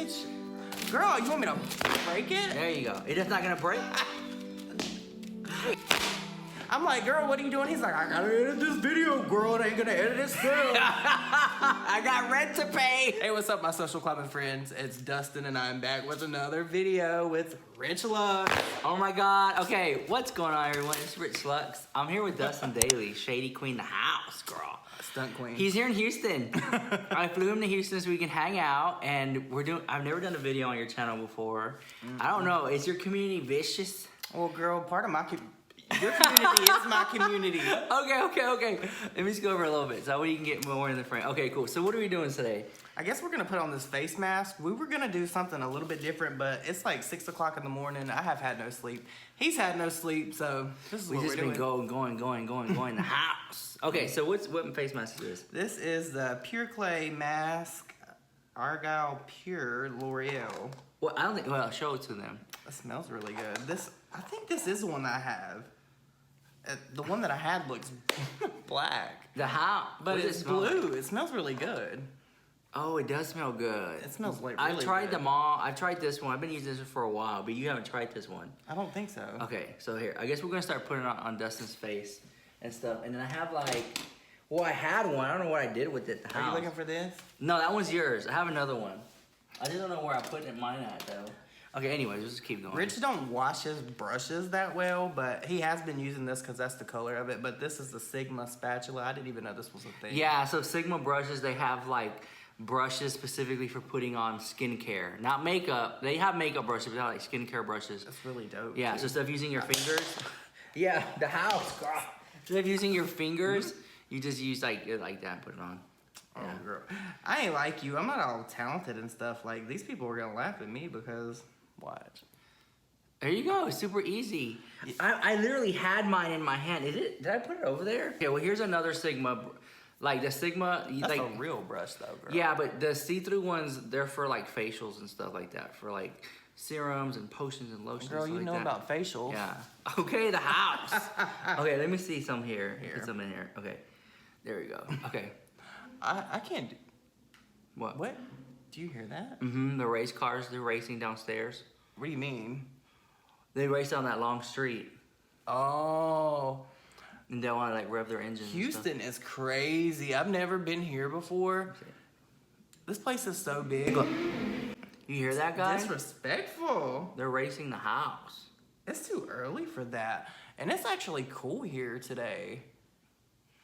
bitch. Girl, you want me to break it? There you go. It's just not gonna break? I'm like, girl, what are you doing? He's like, I gotta edit this video, girl. It ain't gonna edit it still. I got rent to pay. Hey, what's up, my social clubbing friends? It's Dustin, and I'm back with another video with Rich Lux. Oh my God. Okay, what's going on, everyone? It's Rich Lux. I'm here with Dustin Dailey, Shady Queen, the house, girl. Stunt queen. He's here in Houston. I flew him to Houston so we can hang out, and I've never done a video on your channel before. I don't know. Is your community vicious? Well, girl, part of my your community is my community. Okay. Let me just go over a little bit so we can get more in the frame. Okay, cool. So what are we doing today? I guess we're gonna put on this face mask. We were gonna do something a little bit different, but it's like 6 o'clock in the morning. I have had no sleep. He's had no sleep, so this is what we're doing. We've just been going in the house. Okay, so what face mask is this? This is the Pure Clay Mask Argyle Pure L'Oreal. Well, I don't think. Well, show it to them. It smells really good. I think this is the one that I have. The one that I had looks black. The how? But it's blue. Like? It smells really good. Oh, it does smell good. It smells like really I've tried good. them all. I've tried this one. I've been using this for a while, but you haven't tried this one. I don't think so. Okay, so here. I guess we're going to start putting it on Dustin's face and stuff. And then I have like, well, I had one. I don't know what I did with it at the house. Are you looking for this? No, that one's yours. I have another one. I just don't know where I put mine at, though. Okay, anyways, let's just keep going. Rich don't wash his brushes that well, but he has been using this because that's the color of it. But this is the Sigma spatula. I didn't even know this was a thing. Yeah, so Sigma brushes, they have like brushes specifically for putting on skincare. Not makeup. They have makeup brushes, but they have like skincare brushes. That's really dope. Yeah, too. so instead of using your fingers. Yeah, the house, girl. Instead of using your fingers, you just use like that and put it on. Oh, Yeah. girl. I ain't like you. I'm not all talented and stuff. Like, these people are going to laugh at me because... Watch. There you go. It's super easy. I literally had mine in my hand. Did I put it over there? Okay, well, here's another Sigma. Like the Sigma. That's like, a real brush, though, girl. Yeah, but the see-through ones, they're for like facials and stuff like that. For like serums and potions and lotions. Girl, you like know that. About facials. Yeah. Okay, the house. Okay, let me see some here. Get some in here. Okay. There we go. Okay. I can't do... What? What? Do you hear that? Mm-hmm. The race cars, they're racing downstairs. What do you mean? They race down that long street. Oh. And they want to like rev their engines. Houston is crazy. I've never been here before. This place is so big. Look. You hear that, guy? Disrespectful. They're racing the house. It's too early for that. And it's actually cool here today.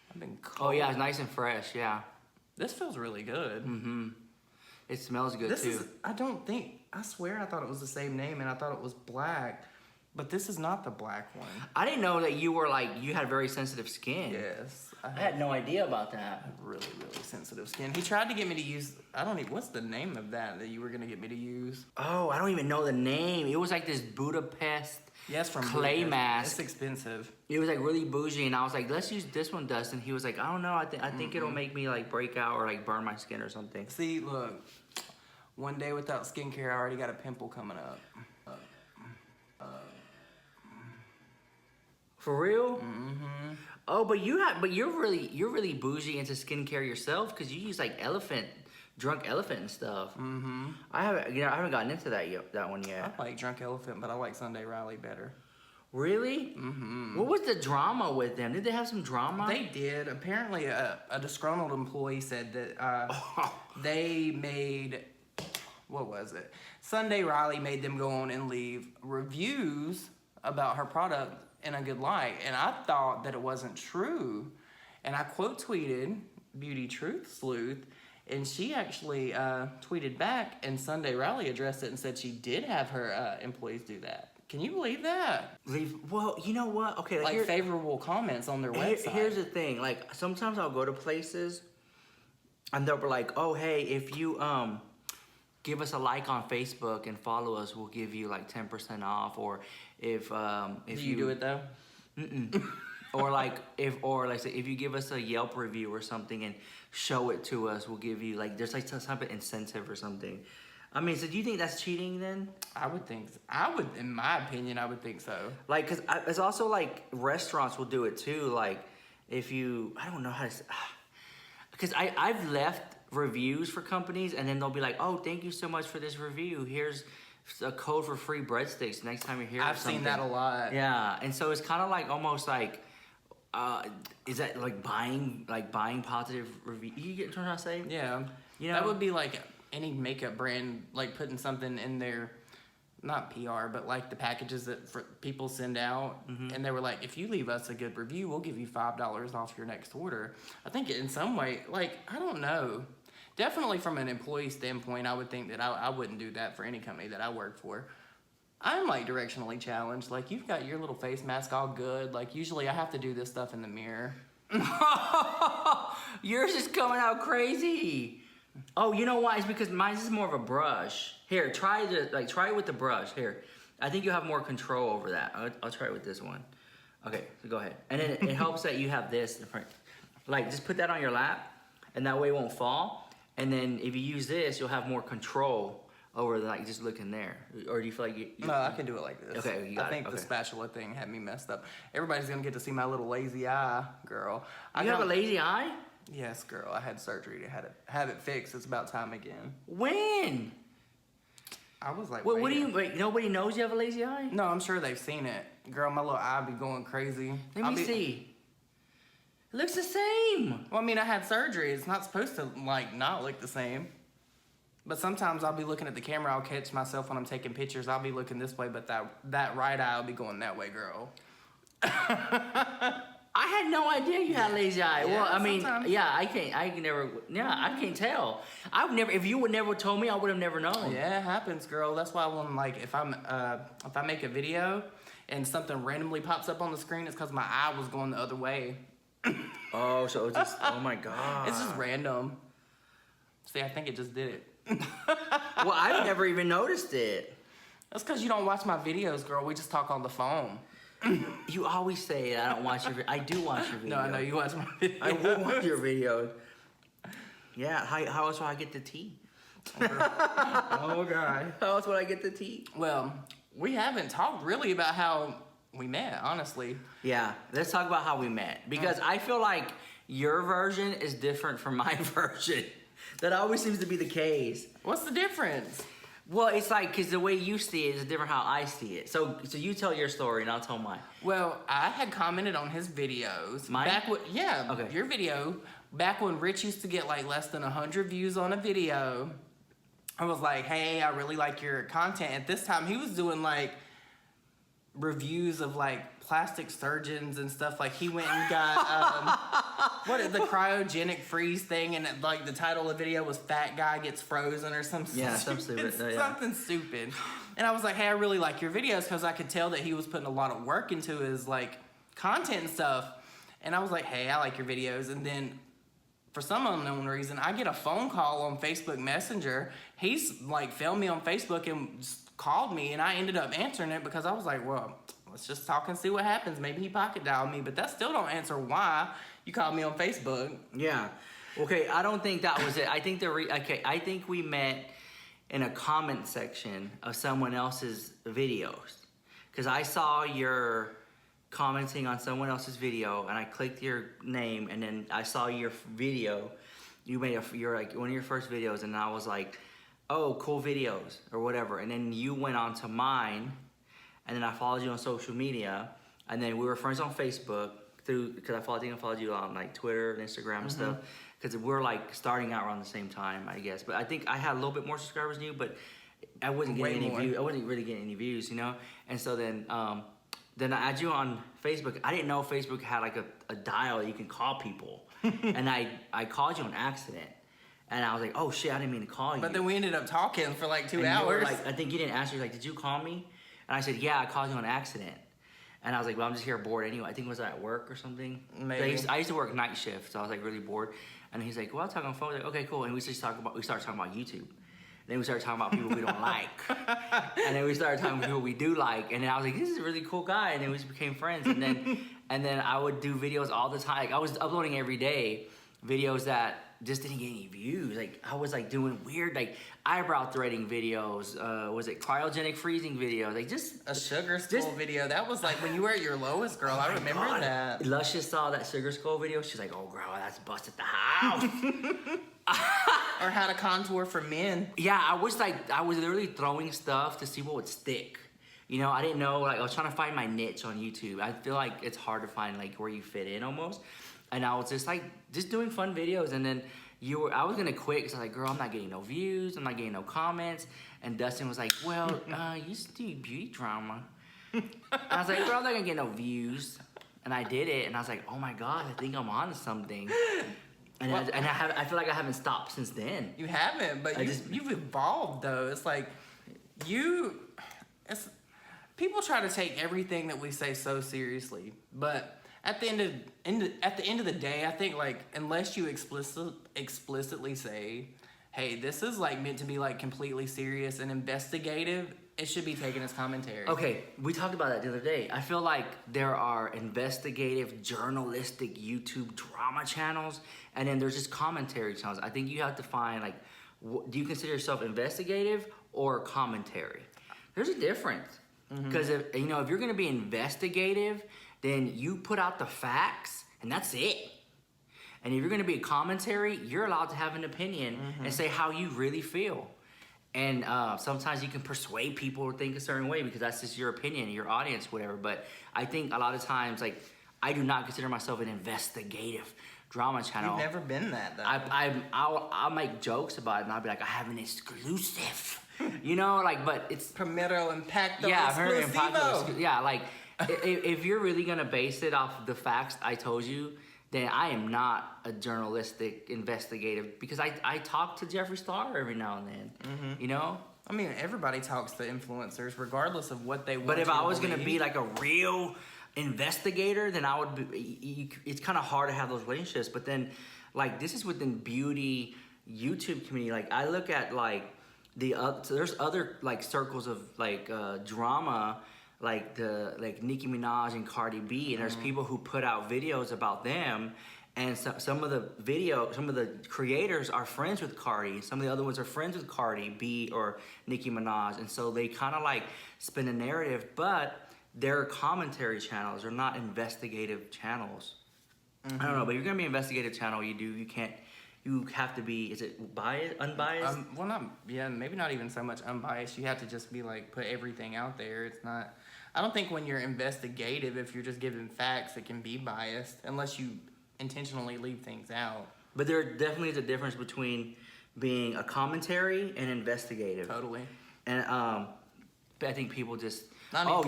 I've been cold. Oh, yeah, it's nice and fresh, yeah. This feels really good. Mm-hmm. It smells good, too. I swear I thought it was the same name and I thought it was black. But this is not the black one. I didn't know that you had very sensitive skin. Yes. I had no idea about that. I have really, really sensitive skin. He tried to get me to use, what's the name of that you were going to get me to use? Oh, I don't even know the name. It was like this Budapest from clay Budapest. mask. It's expensive. It was like really bougie, and I was like, let's use this one, Dustin. He was like, I don't know. I think it'll make me like break out or like burn my skin or something. See, look. One day without skincare, I already got a pimple coming up. For real? Mm-hmm. Oh, but you're really bougie into skincare yourself because you use like drunk elephant and stuff. Mm-hmm. I haven't gotten into that one yet. I like Drunk Elephant, but I like Sunday Riley better. Really? Mm-hmm. What was the drama with them? Did they have some drama? They did. Apparently, a disgruntled employee said that they made, what was it? Sunday Riley made them go on and leave reviews about her product in a good light. And I thought that it wasn't true. And I quote tweeted Beauty Truth Sleuth, and she actually tweeted back, and Sunday Riley addressed it and said she did have her employees do that. Can you believe that? Well, you know what? Okay, like favorable comments on their website. Here's the thing. Like, sometimes I'll go to places, and they'll be like, oh, hey, if you give us a like on Facebook and follow us, we'll give you like 10% off. Or if you do it though? Or like say if you give us a Yelp review or something and show it to us, we'll give you like there's like some type of incentive or something. I mean, so do you think that's cheating then? I would think so. In my opinion, I would think so. Like, cause it's also like restaurants will do it too. Like, if you, I don't know how to, cause I've left reviews for companies, and then they'll be like, "Oh, thank you so much for this review. Here's a code for free breadsticks next time you're here." I've seen that a lot. Yeah, and so it's kind of like almost like, is that like buying positive review? You get what I'm trying to say? Yeah. You know, that would be like any makeup brand, like putting something in their, not PR, but like the packages that people send out, and they were like, if you leave us a good review, we'll give you $5 off your next order. I think in some way, like, I don't know. Definitely from an employee standpoint, I would think that I wouldn't do that for any company that I work for. I'm like directionally challenged. Like, you've got your little face mask all good. Like, usually I have to do this stuff in the mirror. Yours is coming out crazy. Oh, you know why? It's because mine is more of a brush. Here, try it with the brush. Here, I think you have more control over that. I'll try it with this one. Okay, so go ahead. And then it helps that you have this. Like, just put that on your lap, and that way it won't fall. And then if you use this, you'll have more control over like just looking there. Or do you feel like you No, I can do it like this. Okay, you got I think it. the Okay. spatula thing had me messed up. Everybody's gonna get to see my little lazy eye, girl. You have a lazy eye? Yes, girl. I had surgery to have it fixed. It's about time again. When? I was like, What do waiting. you wait? Nobody knows you have a lazy eye? No, I'm sure they've seen it. Girl, my little eye be going crazy. Let me see. It looks the same. Well, I mean, I had surgery. It's not supposed to, like, not look the same. But sometimes I'll be looking at the camera. I'll catch myself when I'm taking pictures. I'll be looking this way, but that right eye will be going that way, girl. I had no idea you had a lazy eye. Yeah, Well, I mean, sometimes. yeah, I can't tell. If you would never told me, I would have never known. Yeah, it happens, girl. That's why when, like, if I make a video and something randomly pops up on the screen, it's because my eye was going the other way. Oh, so it's just, oh my God. It's just random. See, I think it just did it. Well, I've never even noticed it. That's because you don't watch my videos, girl. We just talk on the phone. You always say I don't watch your I do watch your videos. No, I know you watch my videos. I will watch your videos. Yeah, how else will I get the tea? Oh, God. How else would I get the tea? Well, we haven't talked really about how we met, honestly. Yeah, let's talk about how we met. Because I feel like your version is different from my version. That always seems to be the case. What's the difference? Well, it's like, because the way you see it is different how I see it. So you tell your story and I'll tell mine. Well, I had commented on his videos. Mine? Okay. Your video. Back when Rich used to get like less than 100 views on a video. I was like, hey, I really like your content. At this time, he was doing like reviews of like plastic surgeons and stuff. Like he went and got what is the cryogenic freeze thing, and like the title of the video was "Fat Guy Gets Frozen" or something. Yeah, something stupid. Something stupid. And I was like, hey, I really like your videos, because I could tell that he was putting a lot of work into his like content and stuff. And I was like, hey, I like your videos. And then for some unknown reason, I get a phone call on Facebook Messenger. He's like filmed me on Facebook and just called me, and I ended up answering it because I was like, well, let's just talk and see what happens. Maybe he pocket dialed me, but that still don't answer why you called me on Facebook. Yeah. Okay, I don't think that was it. I think I think we met in a comment section of someone else's videos. Because I saw your commenting on someone else's video, and I clicked your name, and then I saw your video. You made your like one of your first videos, and I was like, oh, cool videos or whatever. And then you went on to mine, and then I followed you on social media, and then we were friends on Facebook because I followed you on like Twitter and Instagram and stuff, because we're like starting out around the same time, I guess. But I think I had a little bit more subscribers than you, but I wasn't getting any views. I wasn't really getting any views, you know. And so then I add you on Facebook. I didn't know Facebook had like a dial you can call people, and I called you on accident. And I was like, oh shit, I didn't mean to call you. But then we ended up talking for like 2 and hours. You were like, I think you didn't answer. You're like, did you call me? And I said, yeah, I called you on accident. And I was like, well, I'm just here bored anyway. I think it was at work or something. Maybe. I used to work night shift, so I was like really bored. And he's like, well, I'll talk on the phone. I was like, okay, cool. And we started talking about YouTube. And then we started talking about people we don't like. And then we started talking about people we do like. And then I was like, this is a really cool guy. And then we just became friends. And then I would do videos all the time. Like I was uploading every day videos that just didn't get any views. Like I was like doing weird like eyebrow threading videos. Was it cryogenic freezing videos? Like just a sugar skull video. That was like when you were at your lowest, girl. I remember that. Luscious saw that sugar skull video. She's like, oh girl, that's busted the house. or how to contour for men. Yeah, I was literally throwing stuff to see what would stick. You know, I didn't know, like, I was trying to find my niche on YouTube. I feel like it's hard to find, like, where you fit in almost. And I was just, like, just doing fun videos. And then I was going to quit because I was like, girl, I'm not getting no views. I'm not getting no comments. And Dustin was like, well, you used to do beauty drama. I was like, girl, I'm not going to get no views. And I did it. And I was like, oh, my God, I think I'm on to something. And, I feel like I haven't stopped since then. You haven't, but you've evolved, though. It's like, people try to take everything that we say so seriously, but at the end of the day, I think, like, unless you explicitly say, hey, this is, like, meant to be, like, completely serious and investigative, it should be taken as commentary. Okay, we talked about that the other day. I feel like there are investigative, journalistic YouTube drama channels, and then there's just commentary channels. I think you have to find, like, do you consider yourself investigative or commentary? There's a difference. Because if you're going to be investigative, then you put out the facts, and that's it. And if you're going to be a commentary, you're allowed to have an opinion and say how you really feel. And sometimes you can persuade people to think a certain way because that's just your opinion, your audience, whatever. But I think a lot of times, like, I do not consider myself an investigative drama channel. You've never been that, though. I'll make jokes about it, and I'll be like, I have an exclusive. You know, like, but it's Primero Impacto very Exclusivo. impactful. Yeah, like, if you're really gonna base it off the facts I told you, then I am not a journalistic investigative because I talk to Jeffree Star every now and then. You know. I mean, everybody talks to influencers regardless of what they want. But if I was gonna be like a real investigator, then I would be. It's kind of hard to have those relationships. But then, like, this is within beauty YouTube community. Like, I look at, like, so there's other, like, circles of, like, drama, like Nicki Minaj and Cardi B, and there's people who put out videos about them, and some of the creators are friends with Cardi, some of the other ones are friends with Cardi B or Nicki Minaj, and so they kind of, like, spin a narrative, but they're commentary channels, they're not investigative channels. I don't know, but if you're gonna be an investigative channel, you have to be, is it unbiased? Maybe not even so much unbiased. You have to just be, like, put everything out there. It's not, I don't think when you're investigative, if you're just giving facts, it can be biased, unless you intentionally leave things out. But there definitely is a difference between being being and investigative. Totally. And I think people just,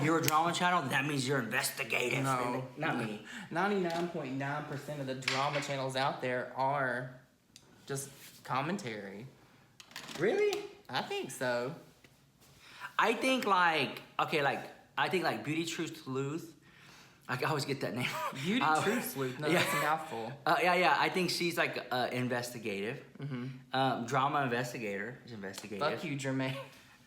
you're a drama channel? That means you're investigative. No. Not me. 99.9% of the drama channels out there are just commentary. Really? I think so. I think, like, Beauty Truth Sleuth. I always get that name. Beauty Truth Sleuth. No, that's a mouthful. Yeah. I think she's, like, investigative. Drama investigator is investigative. Fuck you, Jermaine.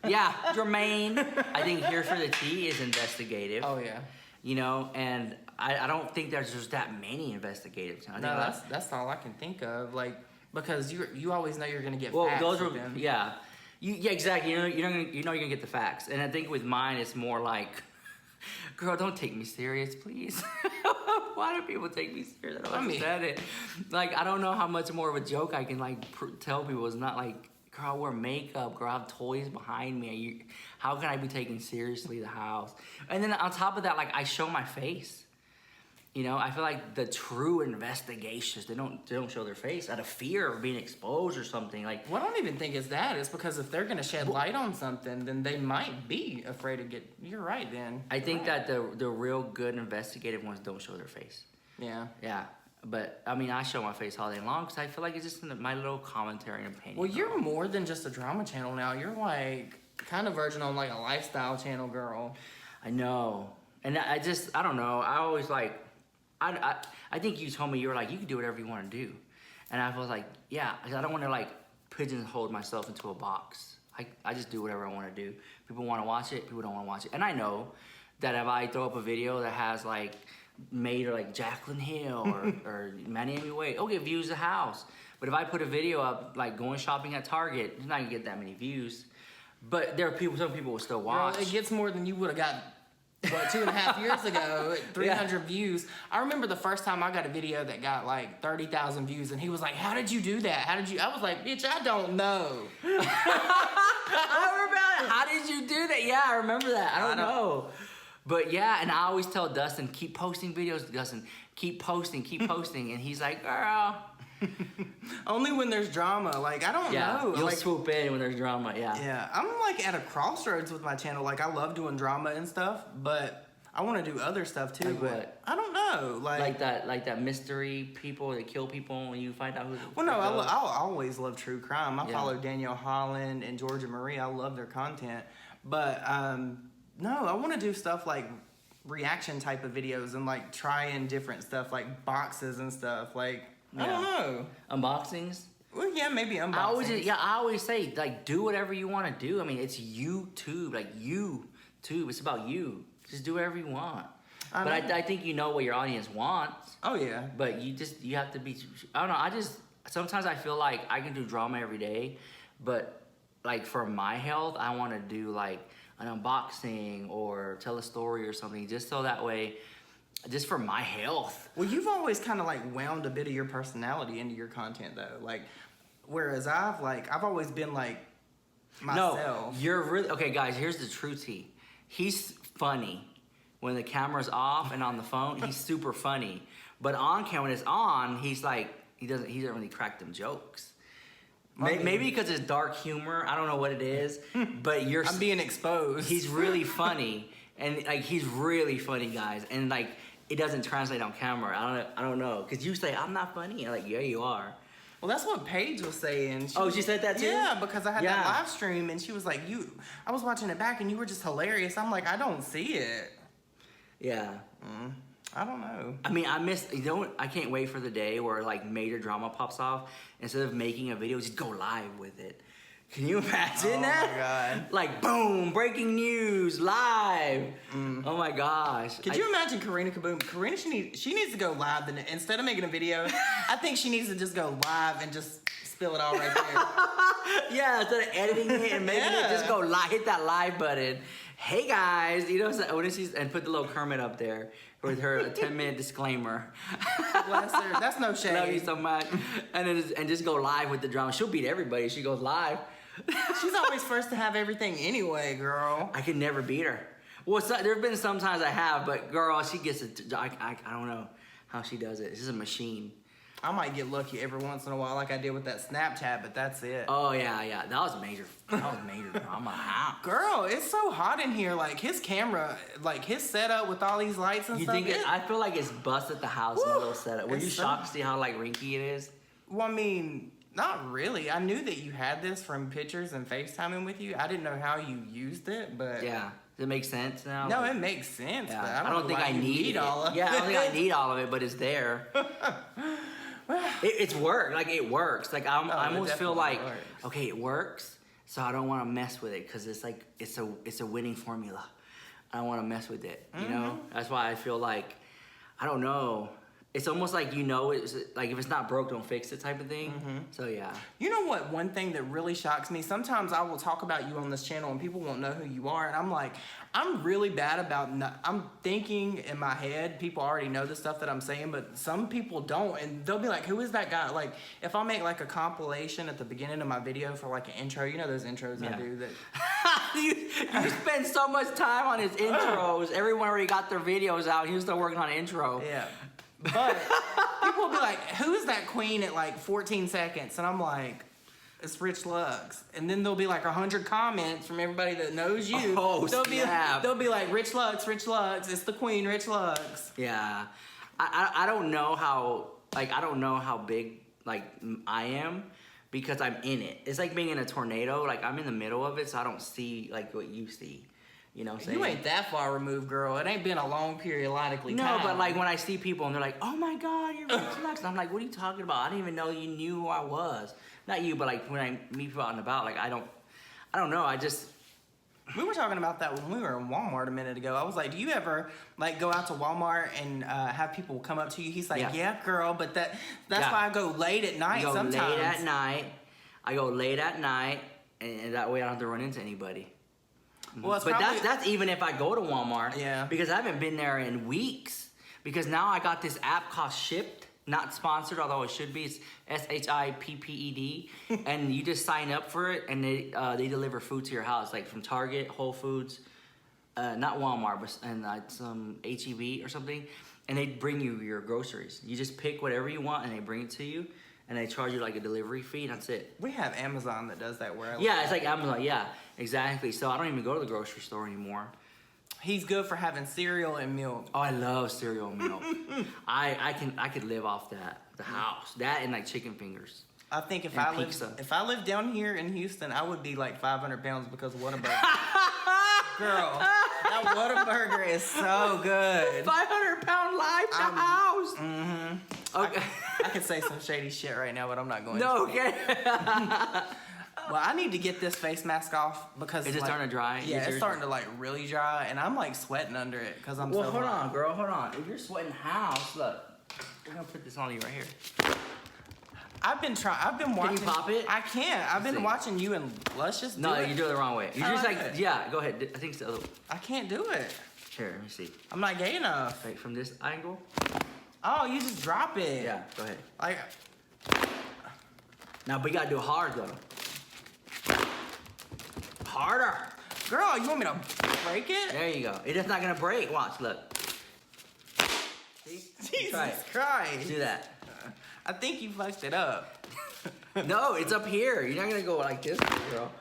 Yeah, Jermaine. I think Here for the Tea is investigative. Oh, yeah. You know, and I don't think there's just that many investigative. That's all I can think of. Like, because you always know you're gonna get well, facts. Those are with them. yeah, exactly. You're gonna get the facts, and I think with mine it's more like, girl, don't take me serious, please. Why do people take me serious? I don't understand it. Like, I don't know how much more of a joke I can, like, tell people. It's not like, girl, I wear makeup, girl, I have toys behind me. How can I be taken seriously the house? And then on top of that, like, I show my face. You know, I feel like the true investigations, they don't show their face out of fear of being exposed or something. Like, well, I don't even think it's that. It's because if they're gonna shed light on something, then they might be afraid to get. You're right. Then I think that the real good investigative ones don't show their face. Yeah. Yeah. But I mean, I show my face all day long because I feel like it's just my little commentary and opinion. Well, you're more than just a drama channel now. You're, like, kind of verging on, like, a lifestyle channel, girl. I know, and I don't know. I always, like. I think you told me, you were like, you can do whatever you want to do. And I was like, yeah, because I don't want to, like, pigeonhole myself into a box. I just do whatever I want to do. People want to watch it, people don't want to watch it. And I know that if I throw up a video that has, like, made or, like, Jaclyn Hill or Miami Wade, it'll get views a house. But if I put a video up, like, going shopping at Target, it's not going to get that many views. But there are some people will still watch. Girl, it gets more than you would have got what, 2.5 years ago, 300 views. I remember the first time I got a video that got like 30,000 views, and he was like, "How did you do that? How did you?" I was like, "Bitch, I don't know." I remember. How did you do that? Yeah, I remember that. I don't know. But yeah, and I always tell Dustin, keep posting videos, Dustin. Keep posting, and he's like, girl. Only when there's drama. Like, I don't know. You'll like, swoop in when there's drama, Yeah, I'm like at a crossroads with my channel. Like, I love doing drama and stuff, but I want to do other stuff too. Like but what? I don't know. Like that mystery people that kill people when you find out who. Well, no, I'll always love true crime. I follow Danielle Holland and Georgia Marie. I love their content, but no, I want to do stuff like reaction type of videos and like trying different stuff like boxes and stuff. Like, I don't know. Unboxings? Well, yeah, maybe unboxings. I always say, like, do whatever you want to do. I mean, it's YouTube. Like, YouTube. It's about you. Just do whatever you want. But I think you know what your audience wants. Oh, yeah. But you have to be, I don't know, sometimes I feel like I can do drama every day, but like for my health, I want to do like an unboxing or tell a story or something, just so that way, just for my health. Well, you've always kind of like wound a bit of your personality into your content though. Like, whereas I've always been like myself. No, you're really, okay guys, here's the true tea. He's funny. When the camera's off and on the phone, he's super funny. But on camera, when it's on, he's like, he doesn't really crack them jokes. Maybe because it's dark humor. I don't know what it is. But I'm being exposed. He's really funny. And like, he's really funny, guys. And like, it doesn't translate on camera. I don't know. Because you say, I'm not funny. I'm like, yeah, you are. Well, that's what Paige was saying. She said that too? Yeah, because I had that live stream and she was like, I was watching it back and you were just hilarious. I'm like, I don't see it. Yeah. I don't know. I mean, I can't wait for the day where like major drama pops off. Instead of making a video, just go live with it. Can you imagine that? Oh my God. Like, boom, breaking news, live. Oh my gosh. Could you imagine Karina Kaboom? Karina, she needs to go live. Instead of making a video, I think she needs to just go live and just spill it all right there. Yeah, instead of editing it and making it, just go live, hit that live button. Hey guys, you know, and put the little Kermit up there with her 10-minute disclaimer. Bless her. That's no shade. Love you so much. And just go live with the drama. She'll beat everybody. She goes live. She's always first to have everything anyway, girl. I can never beat her. Well, there have been some times I have, but girl, she gets it. I don't know how she does it. She's a machine. I might get lucky every once in a while like I did with that Snapchat, but that's it. Oh, yeah. That was major drama. Girl, it's so hot in here. Like, his camera, like, his setup with all these lights and stuff. I feel like it's bust at the house in a little setup. Were you shocked to see how, like, rinky it is? Well, I mean, not really. I knew that you had this from pictures and FaceTiming with you. I didn't know how you used it, but... Yeah. Does it make sense now? No, it makes sense, but I don't think I need all of it. Yeah, I don't think I need all of it, but it's there. It's work. Like, it works. Like, I almost feel like, okay, it works, so I don't want to mess with it because it's like, it's a winning formula. I don't want to mess with it, you know? That's why I feel like, I don't know. It's almost like, it's like, if it's not broke, don't fix it type of thing. So, yeah. You know what? One thing that really shocks me, sometimes I will talk about you on this channel and people won't know who you are. And I'm like, I'm really bad about, I'm thinking in my head, people already know the stuff that I'm saying, but some people don't. And they'll be like, who is that guy? Like, if I make like a compilation at the beginning of my video for like an intro, you know those intros I do that. you spend so much time on his intros. Everyone already got their videos out. He was still working on an intro. Yeah. But people will be like, who is that queen at like 14 seconds? And I'm like, it's Rich Lux. And then there'll be like 100 comments from everybody that knows you. Oh, they'll be like, Rich Lux, it's the queen, Rich Lux. Yeah. I don't know how big like I am because I'm in it. It's like being in a tornado. Like, I'm in the middle of it, so I don't see like what you see. You know what I'm saying? You ain't that far removed, girl. It ain't been a long periodically time. No, but like when I see people and they're like, oh my God, you're Rich Lux. And I'm like, what are you talking about? I didn't even know you knew who I was. Not you, but like when I meet people out and about, like I don't know. We were talking about that when we were in Walmart a minute ago. I was like, do you ever like go out to Walmart and have people come up to you? He's like, yeah girl, but that's why I go late at night sometimes. I go late at night, and that way I don't have to run into anybody. Well, it's but probably, that's even if I go to Walmart. Yeah. Because I haven't been there in weeks. Because now I got this app called Shipped, not sponsored, although it should be. It's SHIPPED, and you just sign up for it, and they deliver food to your house, like from Target, Whole Foods, not Walmart, but and some HEB or something, and they bring you your groceries. You just pick whatever you want, and they bring it to you, and they charge you like a delivery fee, and that's it. we have Amazon that does that where I live. Yeah, it's like Amazon. Yeah, exactly. So I don't even go to the grocery store anymore. He's good for having cereal and milk. Oh, I love cereal and milk. I could live off that. The house, that and like chicken fingers. I think if And I pizza. lived down here in Houston, I would be like 500 pounds because of Whataburger. Girl, that Whataburger is so good. 500-pound life to house. Mm-hmm. Okay. I could say some shady shit right now, but I'm not going No, to. okay. Well, I need to get this face mask off because Is it starting to dry? Yeah, it's starting to like really dry, and I'm like sweating under it because I'm Well, so hold hot. on, girl. Hold on. If you're sweating house, look. We're gonna put this on you right here. I've been watching. you pop it? I can't. I've been see. watching you and Luscious do No, it. you do it the wrong way. You I just like like, it. yeah. Go ahead. I think it's the other. I can't do it. Here, let me see. I'm not gay enough. Like from this angle. Oh, you just drop it. Yeah. Go ahead. Like, Now, but you gotta do it hard though. Harder. girl, you want me to break it? There you go. It's not gonna break. Watch. Look. See? Jesus Try it. Christ. Do that. I think you fucked it up. No, it's up here. You're not gonna go like this, girl.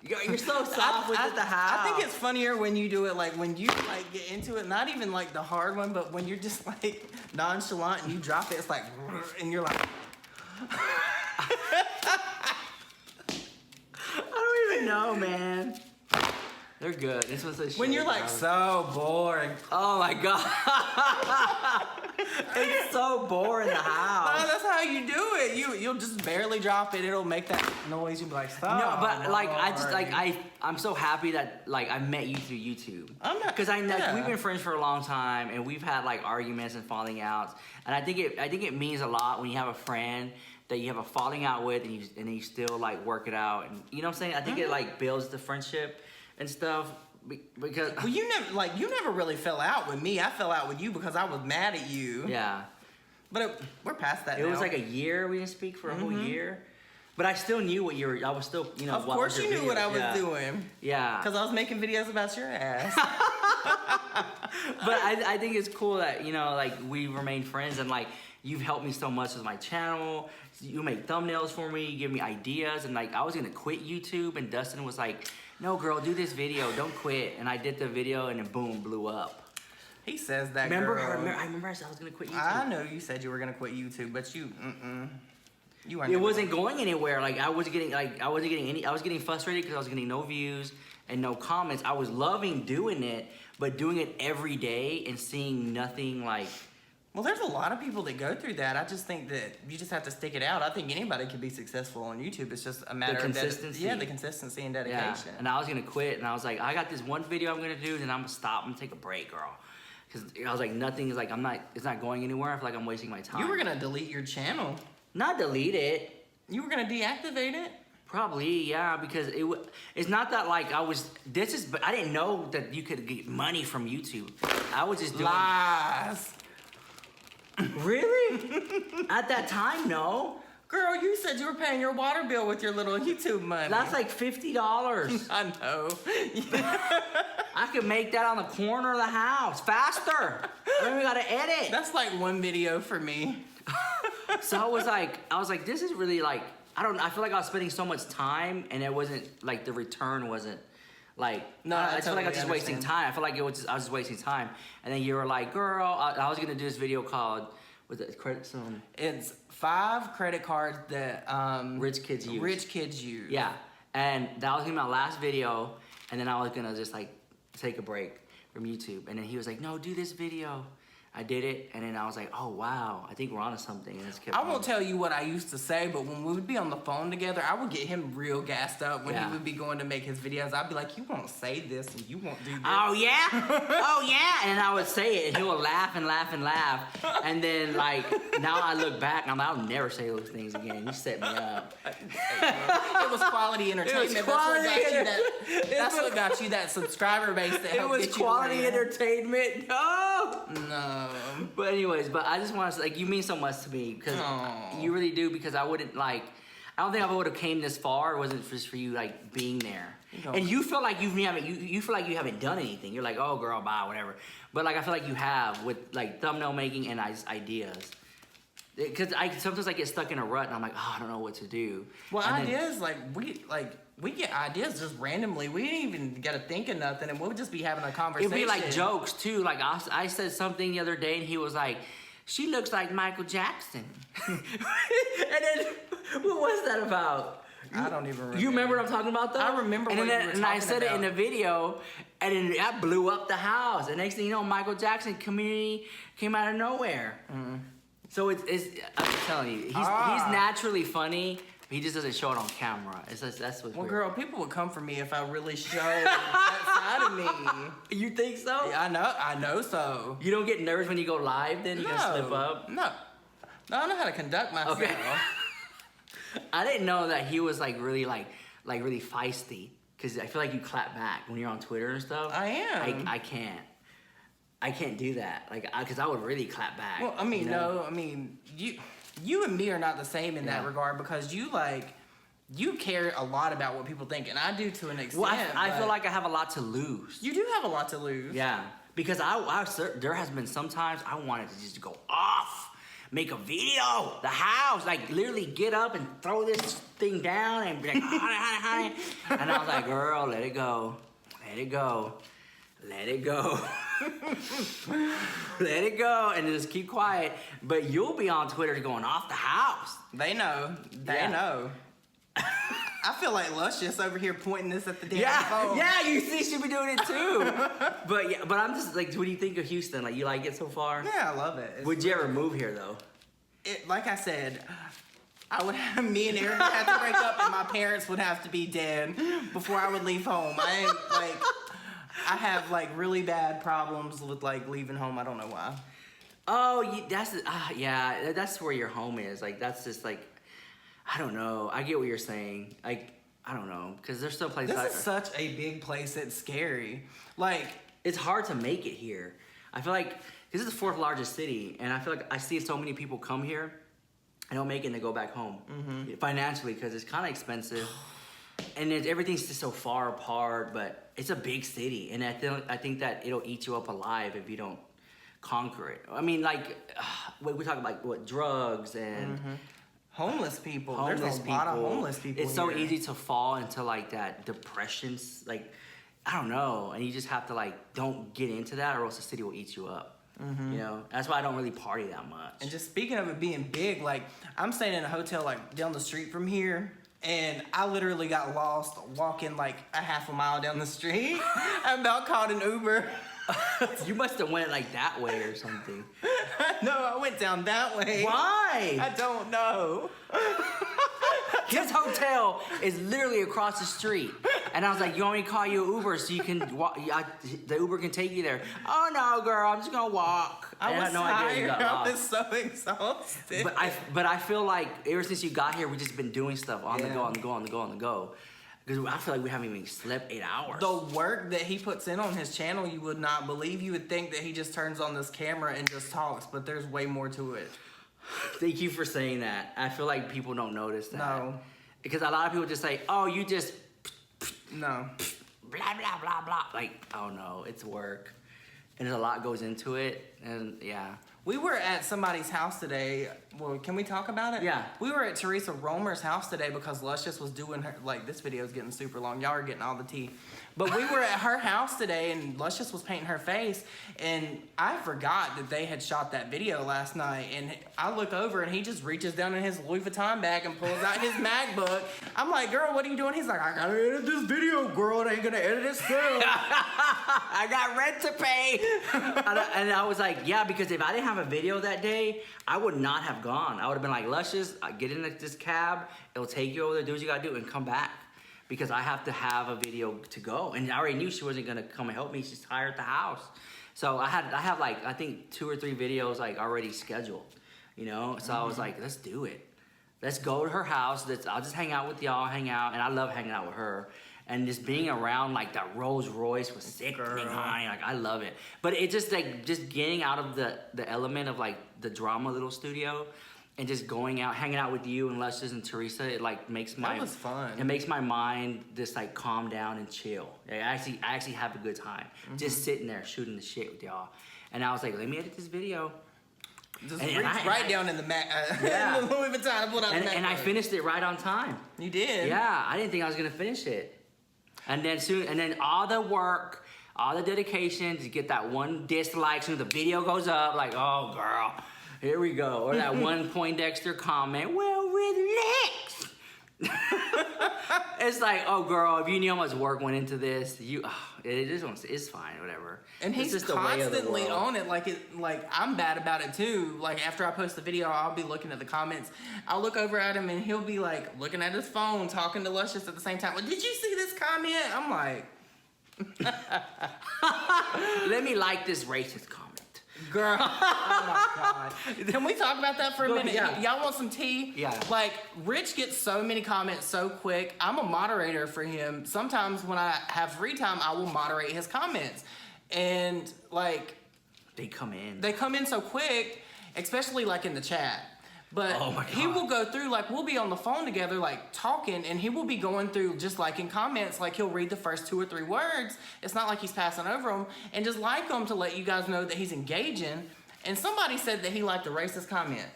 You're so soft with the house. I think it's funnier when you do it like when you like get into it, not even like the hard one, but when you're just like nonchalant and you drop it, it's like, and you're like, I don't even know, man. They're good. This was a when you're like so bored. Oh my god. It's so boring in the No, house. that's how you do it. You'll just barely drop it. It'll make that noise. You'll be like, stop. No, but like I just Lord. like I'm so happy that like I met you through YouTube. I'm not- Because I know yeah. we've been friends for a long time and we've had like arguments and falling outs. And I think it means a lot when you have a friend that you have a falling out with and you still like work it out, and you know what I'm saying? I think it like builds the friendship and stuff because Well, you never really fell out with me. I fell out with you because I was mad at you. yeah. But we're past that It now. was like a year we didn't speak for a whole year. But I still knew what you were. I was still, you know. Of course you knew what I was doing. Yeah. Because I was making videos about your ass. But I think it's cool that, you know, like we remain friends and like you've helped me so much with my channel. You make thumbnails for me, you give me ideas, and like I was gonna quit YouTube and Dustin was like, no girl, do this video, don't quit. And I did the video and then boom, blew up. He says that, Remember, girl. I remember I said I was gonna quit YouTube. I know you said you were going to quit YouTube, but you weren't. It wasn't going anywhere. Like I was getting frustrated because I was getting no views and no comments. I was loving doing it, but doing it every day and seeing nothing like. Well, there's a lot of people that go through that. I just think that you just have to stick it out. I think anybody can be successful on YouTube. It's just a matter of consistency. the consistency and dedication. Yeah. And I was gonna quit, and I was like, I got this one video I'm gonna do, then I'm gonna stop. I'm gonna take a break, girl. Because I was like, nothing is like it's not going anywhere. I feel like I'm wasting my time. You were going to delete your channel. Not delete it. You were going to deactivate it? Probably, yeah, because it's not that like but I didn't know that you could get money from YouTube. I was just doing. Lies. Really? At that time, no. Girl, you said you were paying your water bill with your little YouTube money. That's like $50. I know. I could make that on the corner of the house faster. I don't even gotta edit. That's like one video for me. So I was like, this is really like, I feel like I was spending so much time and it wasn't like the return wasn't like, No, I I feel like I was just totally wasting understand. time. I feel like I was just wasting time. And then you were like, girl, I was gonna do this video called, what's it, credit zone? It's 5 credit cards that Rich kids use. Rich kids use. Yeah, and that was gonna be my last video, and then I was gonna just like take a break from YouTube, and then he was like, "No, do this video." I did it, and then I was like, oh wow, I think we're onto something, and it's kept I going. won't tell you what I used to say, but when we would be on the phone together, I would get him real gassed up when he would be going to make his videos. I'd be like, you won't say this and you won't do this. Oh yeah? Oh yeah? And I would say it, and he would laugh and laugh and laugh. And then like now I look back and I'm like, I'll never say those things again. You set me up. It was quality entertainment. That's what got you that subscriber base that helped get you. It was quality entertainment. No. No. But anyways, but I just want to like, you mean so much to me because you really do, because I wouldn't like, I don't think I would have came this far. It wasn't just for you like being there. And you feel like you feel like you haven't done anything. You're like, oh girl, bye, whatever. But like I feel like you have with like thumbnail making and ideas. Because sometimes I get stuck in a rut and I'm like, oh, I don't know what to do. Well, and ideas we get ideas just randomly. We ain't even got to think of nothing, and we'll just be having a conversation. It'd be like jokes too. Like I said something the other day, and he was like, "She looks like Michael Jackson." And then what was that about? I don't even remember. You remember what I'm talking about though? I remember. And I said it in the video, and then that blew up the house. And next thing you know, Michael Jackson community came out of nowhere. Mm-hmm. So it's I'm telling you, he's naturally funny. He just doesn't show it on camera. That's what's weird. Girl, people would come for me if I really showed that side of me. You think so? Yeah, I know so. You don't get nervous when you go live then? You gonna slip up? No, I know how to conduct myself. Okay. I didn't know that he was like really feisty. Because I feel like you clap back when you're on Twitter and stuff. I am. I can't do that. Like, because I would really clap back. Well, I mean, you know? No, I mean, you and me are not the same in that regard, because you care a lot about what people think, and I do to an extent. Well, I feel like I have a lot to lose. You do have a lot to lose. Yeah, because there has been some times I wanted to just go off, make a video, the house, like literally get up and throw this thing down and be like, honey. And I was like, girl, let it go. Let it go. Let it go. Let it go, and just keep quiet. But you'll be on Twitter going off the house. They know. They know. I feel like Luscious over here pointing this at the damn phone. Yeah, you see, she'll be doing it too. But I'm just like, what do you think of Houston? Like, you like it so far? Yeah, I love it. Would you ever move here though? Like I said, me and Eric would have to break up, and my parents would have to be dead before I would leave home. I have like really bad problems with like leaving home. I don't know why. Oh, that's where your home is. Like that's just like, I don't know. I get what you're saying. Like I don't know, because there's some places. This is such a big place. It's scary. Like it's hard to make it here. I feel like this is the 4th largest city, and I feel like I see so many people come here and don't make it and they go back home financially because it's kind of expensive. And everything's just so far apart, but it's a big city, and I think that it'll eat you up alive if you don't conquer it. I mean, like, we talk about what drugs and homeless people. There's a lot of homeless people. It's so easy to fall into like that depression, like I don't know, and you just have to like don't get into that, or else the city will eat you up. You know, that's why I don't really party that much. And just speaking of it being big, like I'm staying in a hotel like down the street from here. And I literally got lost walking like a half a mile down the street. I about called an Uber. You must have went like that way or something. No, I went down that way. Why? I don't know. His hotel is literally across the street. And I was like, you want me to call you an Uber so you can walk? The Uber can take you there. Oh, no, girl, I'm just going to walk. I was tired. I was so exhausted. But I feel like ever since you got here, we've just been doing stuff on the go. Because I feel like we haven't even slept 8 hours. The work that he puts in on his channel, you would not believe. You would think that he just turns on this camera and just talks, but there's way more to it. Thank you for saying that. I feel like people don't notice that. No. Because a lot of people just say, oh, you just... No. Blah, blah, blah, blah. Like, oh no, it's work. And there's a lot goes into it. And yeah. We were at somebody's house today. Well, can we talk about it? Yeah. We were at Teresa Romer's house today because Luscious was doing her, like, this video is getting super long. Y'all are getting all the tea. But we were at her house today and Luscious was painting her face. And I forgot that they had shot that video last night. And I look over and he just reaches down in his Louis Vuitton bag and pulls out his MacBook. I'm like, girl, what are you doing? He's like, I gotta edit this video, girl. It ain't gonna edit itself. I got rent to pay. And I was like, yeah, because if I didn't have a video that day, I would not have gone. I would have been like, Luscious, get in this cab. It'll take you over there, do what you gotta do, and come back. Because I have to have a video to go. And I already knew she wasn't gonna come and help me. She's tired at the house. So I have like, I think 2 or 3 videos like already scheduled, you know? So I was like, let's do it. Let's go to her house. I'll just hang out with y'all, hang out. And I love hanging out with her. And just being around like that Rolls Royce was sickening, honey. Like I love it. But it just like, just getting out of the element of like the drama little studio and just going out, hanging out with you and Luscious and Teresa, it like makes my... That was fun. It makes my mind just like calm down and chill. Like, I actually have a good time. Just sitting there shooting the shit with y'all. And I was like, let me edit this video. Just reach right down in the in the Louis Vuitton. And I finished it right on time. You did? Yeah, I didn't think I was gonna finish it. And then all the work, all the dedication to get that one dislike soon as the video goes up, like, oh girl, here we go. Or that one Poindexter comment, well, relax. It's like, oh girl, if you knew how much work went into this, it's fine, whatever. And he's just constantly on it, like I'm bad about it too. Like after I post the video, I'll be looking at the comments. I'll look over at him and he'll be like looking at his phone, talking to Luscious at the same time. Well, did you see this comment? I'm like, let me like this racist comment. Girl, oh my God. Can we talk about that for a minute? Yeah. Y'all want some tea? Yeah. Like, Rich gets so many comments so quick. I'm a moderator for him. Sometimes when I have free time, I will moderate his comments. And, like... They come in so quick, especially, like, in the chat. But oh my God. He will go through, like, we'll be on the phone together, like, talking, and he will be going through, just like in comments, like, he'll read the first 2 or 3 words. It's not like he's passing over them, and just like them to let you guys know that he's engaging. And somebody said that he liked a racist comment.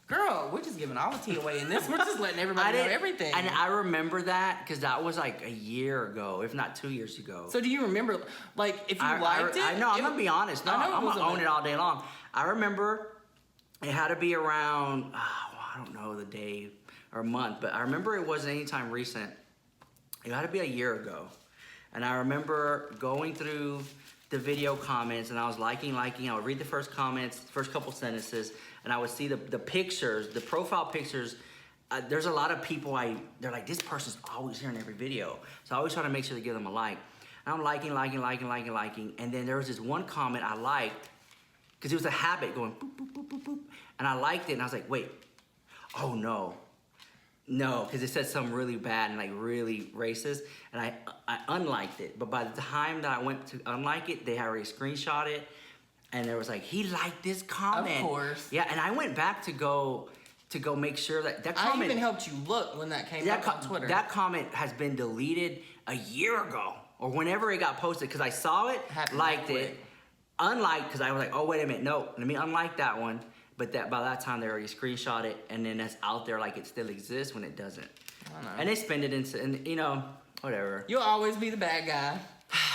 Girl, we're just giving all the tea away in this. We're just letting everybody know everything. And I remember that because that was like a year ago, if not 2 years ago. So do you remember, like, if you liked it? I know, I'm going to be honest. No, I'm going to own it all day long. I remember... It had to be around, I don't know the day or month, but I remember it wasn't any time recent. It had to be a year ago. And I remember going through the video comments and I was liking. I would read the first comments, first couple sentences, and I would see the pictures, the profile pictures. There's a lot of people they're like, this person's always here in every video. So I always try to make sure to give them a like. And I'm liking. And then there was this one comment I liked, because it was a habit going boop, boop, boop, boop, boop. And I liked it, and I was like, wait, oh no, because it said something really bad and like really racist, and I unliked it. But by the time that I went to unlike it, they had already screenshot it, and there was like, he liked this comment. Of course. Yeah, and I went back to go make sure that comment. I even helped you look when that came up on Twitter. That comment has been deleted a year ago, or whenever it got posted, because I saw it, liked it. Unlike, because I was like, oh, wait a minute, no, let me unlike that one. But by that time, they already screenshot it, and then that's out there like it still exists when it doesn't. I know. And they spend it and you know, whatever. You'll always be the bad guy.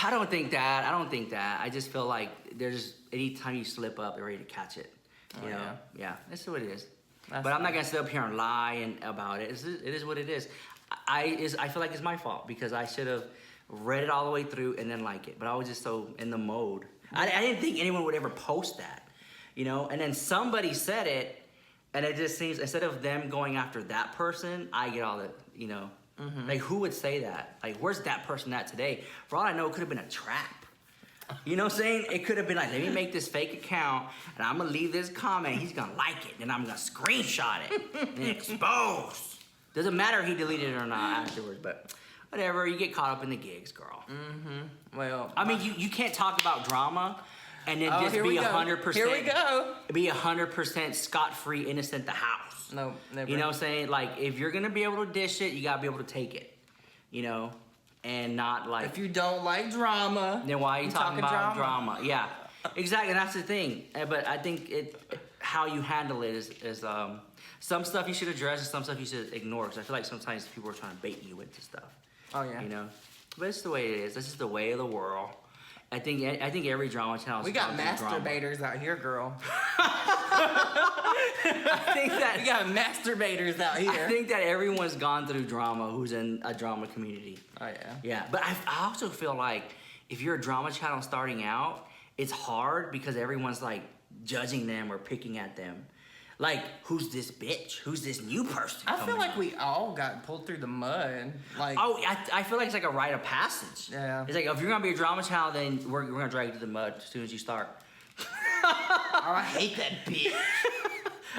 I don't think that. I just feel like anytime you slip up, they're ready to catch it. You know? Yeah, that's what it is. But I'm not going to sit up here and lie about it. It is what it is. I feel like it's my fault because I should have read it all the way through and then like it. But I was just so in the mode. I didn't think anyone would ever post that, you know? And then somebody said it, and it just seems, instead of them going after that person, I get all the, you know, like who would say that? Like, where's that person at today? For all I know, it could have been a trap. You know what I'm saying? It could have been like, let me make this fake account, and I'm gonna leave this comment, he's gonna like it, and I'm gonna screenshot it and expose. Doesn't matter if he deleted it or not afterwards, but whatever, you get caught up in the gigs, girl. Well, I mean, you can't talk about drama and then just be 100%. Here we go. Be 100% scot-free, innocent the house. No, never. You know what I'm saying? Like, if you're gonna be able to dish it, you gotta be able to take it. You know? And not like... If you don't like drama... Then why are you talking about drama? Yeah. Exactly, and that's the thing. But I think how you handle it is some stuff you should address and some stuff you should ignore. Because I feel like sometimes people are trying to bait you into stuff. Oh yeah. You know, but it's the way it is. This is the way of the world. I think every drama channel. We got masturbators out here, girl. I think that we got masturbators out here. I think that everyone's gone through drama who's in a drama community. Oh yeah. Yeah, but I also feel like if you're a drama channel starting out, it's hard because everyone's like judging them or picking at them. Like, who's this bitch? Who's this new person? I feel like we all got pulled through the mud. Like, oh, I feel like it's like a rite of passage. Yeah. It's like, if you're gonna be a drama channel, then we're gonna drag you to the mud as soon as you start. Oh, I hate that bitch.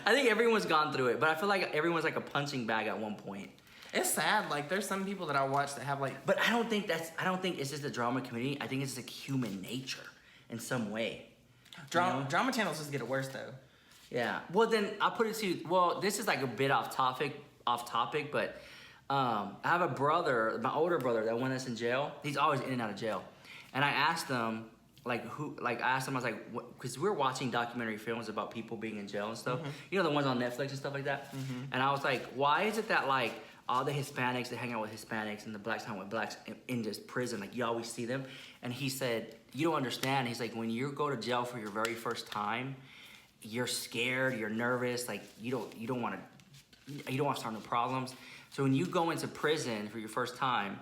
I think everyone's gone through it, but I feel like everyone's like a punching bag at one point. It's sad. Like, there's some people that I watch that have like. But I don't think it's just the drama community. I think it's like human nature in some way. Drama channels just get it worse though. Yeah. Well, then I'll put it to you. Well, this is like a bit off topic, but I have a brother, my older brother, that one that's in jail. He's always in and out of jail. And I asked him, I was like, because we're watching documentary films about people being in jail and stuff. Mm-hmm. You know, the ones on Netflix and stuff like that. Mm-hmm. And I was like, why is it that like all the Hispanics, they hang out with Hispanics and the blacks hang out with blacks in this prison? Like, you always see them. And he said, you don't understand. He's like, when you go to jail for your very first time, you're scared, you're nervous, like you don't want to start no problems. So when you go into prison for your first time,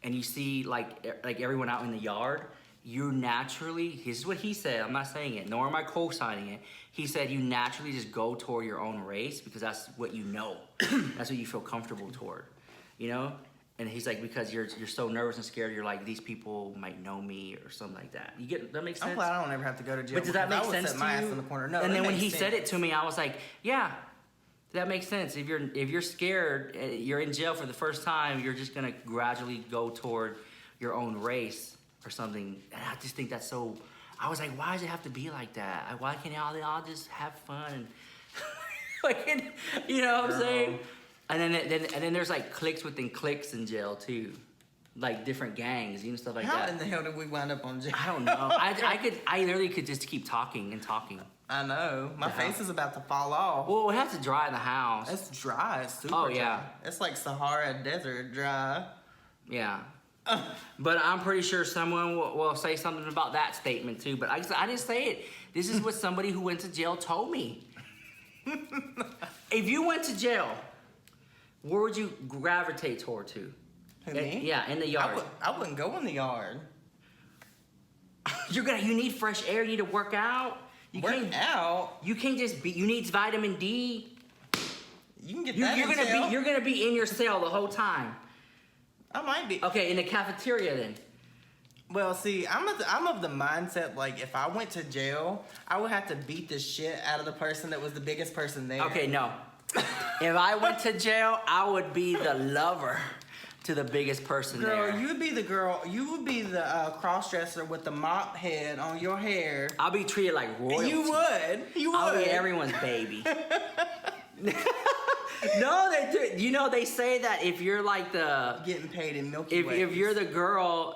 and you see like everyone out in the yard, you naturally, this is what he said, I'm not saying it, nor am I co-signing it. He said you naturally just go toward your own race because that's what you know, that's what you feel comfortable toward, you know. And he's like, because you're so nervous and scared, you're like, these people might know me or something like that. You get that makes sense? I'm glad I don't ever have to go to jail. But does that make sense set my ass in the corner. No, and then when he sense. said it to me, I was like, yeah, that makes sense. If you're scared, you're in jail for the first time, you're just gonna gradually go toward your own race or something. And I just think that's so. I was like, why does it have to be like that? Why can't all just have fun and like, you know what I'm saying? And then there's like cliques within cliques in jail too, like different gangs, you know, stuff like that. How in the hell did we wind up on jail? I don't know. I literally could just keep talking and talking. I know. My face is about to fall off. Well, it has to dry in the house. It's dry. It's super Oh, dry. yeah. It's like Sahara Desert dry. Yeah. But I'm pretty sure someone will say something about that statement too. But I didn't say it. This is what somebody who went to jail told me. If you went to jail, where would you gravitate toward to? Who, me? Yeah, in the yard. I wouldn't go in the yard. You need fresh air. You need to work out. You can't just be. You need vitamin D. You can get that. You're gonna be in your cell the whole time. I might be. Okay, in the cafeteria then. Well, see, I'm of the mindset, like, if I went to jail, I would have to beat the shit out of the person that was the biggest person there. Okay, no. If I went to jail, I would be the lover to the biggest person there. Girl, you would be the cross-dresser with the mop head on your hair. I'll be treated like royalty. You would. I'll be everyone's baby. No, they do. You know, they say that if you're like the getting paid in Milky Way. If you're the girl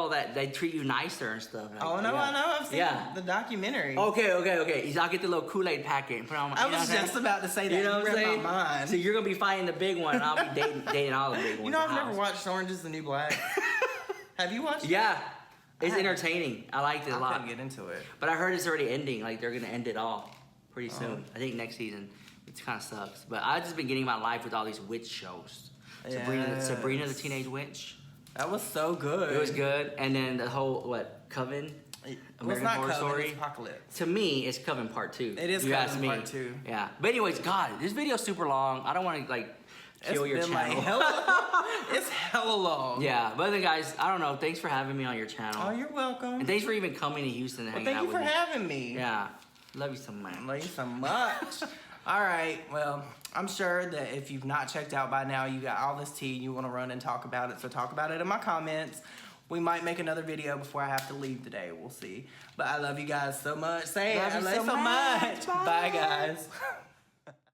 that they treat you nicer and stuff. Like, oh no, yeah. I know. I've seen the documentary. Okay. So I'll get the little Kool-Aid packet and put on my. I was just about to say that. You know what I'm saying? My mind. So you're gonna be fighting the big one, and I'll be dating all the big ones. You know, I've never watched Orange Is the New Black. Have you watched it? Yeah. It's entertaining. I liked it a lot. I couldn't get into it. But I heard it's already ending. Like, they're gonna end it all pretty soon. I think next season. It kind of sucks. But I've just been getting my life with all these witch shows. Yes. Sabrina the Teenage Witch. That was so good. It was good. And then the whole, Coven? American Horror Story. It's Apocalypse. To me, it's Coven Part 2. It is Coven Part 2. Yeah. But anyways, God, this video's super long. I don't want to, kill your channel. It's hella long. Yeah. But then, guys, I don't know. Thanks for having me on your channel. Oh, you're welcome. And thanks for even coming to Houston and hanging out with me. Thank you for having me. Yeah. Love you so much. Love you so much. All right, well, I'm sure that if you've not checked out by now, you got all this tea and you want to run and talk about it, so talk about it in my comments. We might make another video before I have to leave today. We'll see. But I love you guys so much. Say it. I love you so much. Bye, guys.